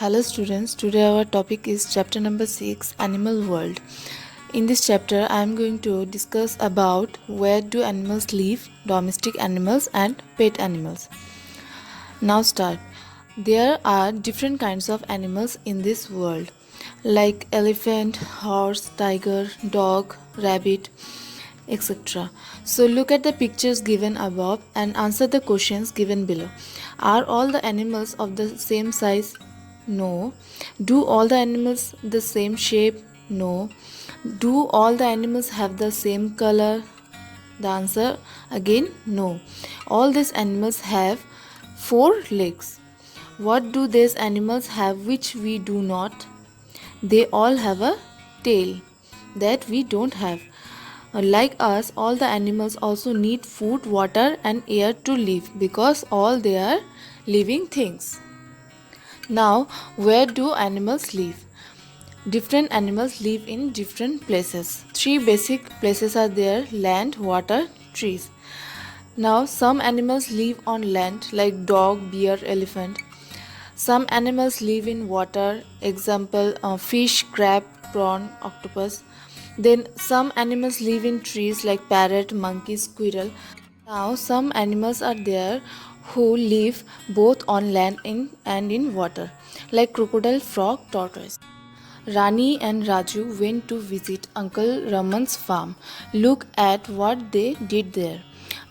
Hello students, today our topic is chapter number 6, Animal World. In this chapter I am going to discuss about where do animals live, domestic animals and pet animals. Now start. There are different kinds of animals in this world like elephant, horse, tiger, dog, rabbit, etc. So look at the pictures given above and answer the questions given below. Are all the animals of the same size? No. Do all the animals the same shape? No. Do all the animals have the same color? The answer again no. All these animals have four legs. What do these animals have which we do not? They all have a tail that we don't have. Like us, all the animals also need food, water, and air to live because all they are living things. Now, where do animals live? Different animals live in different places. Three basic places are there: land, water, trees. Now, some animals live on land like dog, bear, elephant. Some animals live in water, example fish, crab, prawn, octopus. Then some animals live in trees like parrot, monkey, squirrel. Now some animals are there who live both on land and in water like crocodile, frog, tortoise. Rani and Raju went to visit Uncle Raman's farm. Look at what they did there.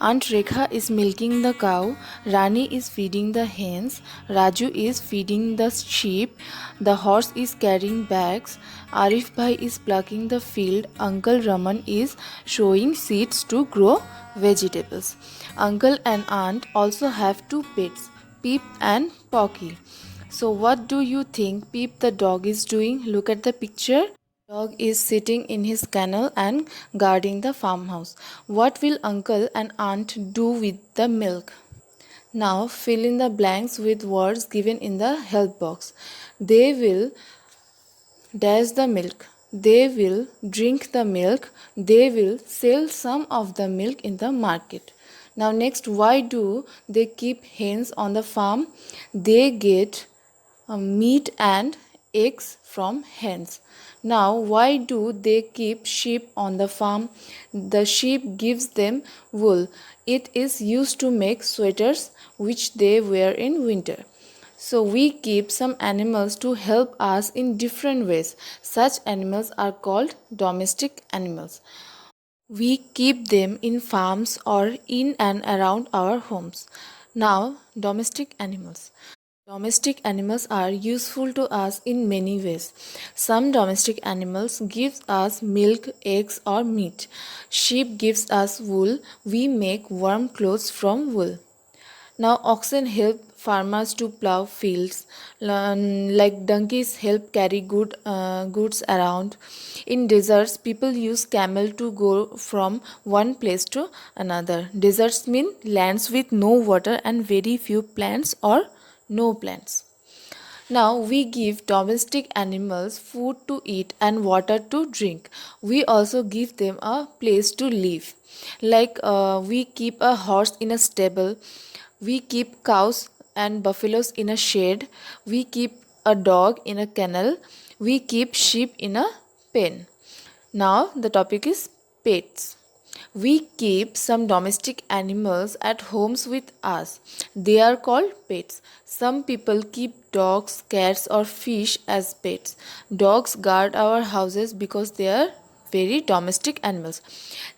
Aunt Rekha is milking the cow, Rani is feeding the hens, Raju is feeding the sheep, the horse is carrying bags, Arif Bhai is plucking the field, Uncle Raman is sowing seeds to grow vegetables. Uncle and aunt also have two pets, Peep and Pocky. So what do you think Peep the dog is doing? Look at the picture. Dog is sitting in his kennel and guarding the farmhouse. What will uncle and aunt do with the milk? Now fill in the blanks with words given in the help box. They will dash the milk. They will drink the milk. They will sell some of the milk in the market. Now next, why do they keep hens on the farm? They get meat and eggs from hens. Now, why do they keep sheep on the farm? The sheep gives them wool. It is used to make sweaters which they wear in winter. So, we keep some animals to help us in different ways. Such animals are called domestic animals. We keep them in farms or in and around our homes. Now, domestic animals. Domestic animals are useful to us in many ways. Some domestic animals give us milk, eggs or meat. Sheep gives us wool. We make warm clothes from wool. Now oxen help farmers to plow fields, like donkeys help carry goods around. In deserts, people use camel to go from one place to another. Deserts mean lands with no water and very few plants or no plants. Now we give domestic animals food to eat and water to drink. We also give them a place to live. Like we keep a horse in a stable, we keep cows and buffaloes in a shed, we keep a dog in a kennel, we keep sheep in a pen. Now the topic is pets. We keep some domestic animals at homes with us. They are called pets. Some people keep dogs, cats, or fish as pets. Dogs guard our houses because they are very domestic animals.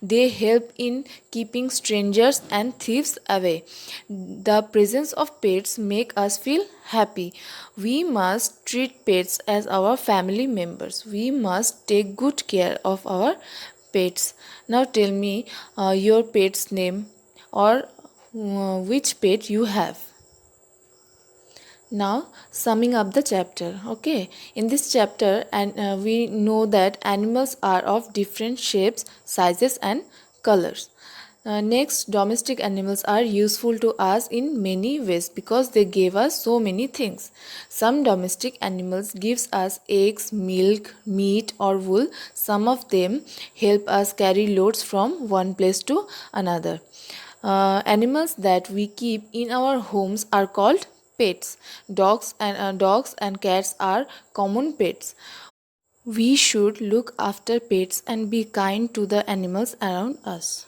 They help in keeping strangers and thieves away. The presence of pets make us feel happy. We must treat pets as our family members. We must take good care of our pets. Now tell me your pet's name or which pet you have. Now summing up the chapter. Okay, in this chapter and we know that animals are of different shapes, sizes and colors. Next, domestic animals are useful to us in many ways because they gave us so many things. Some domestic animals gives us eggs, milk, meat or wool. Some of them help us carry loads from one place to another. Animals that we keep in our homes are called pets. Dogs and cats are common pets. We should look after pets and be kind to the animals around us.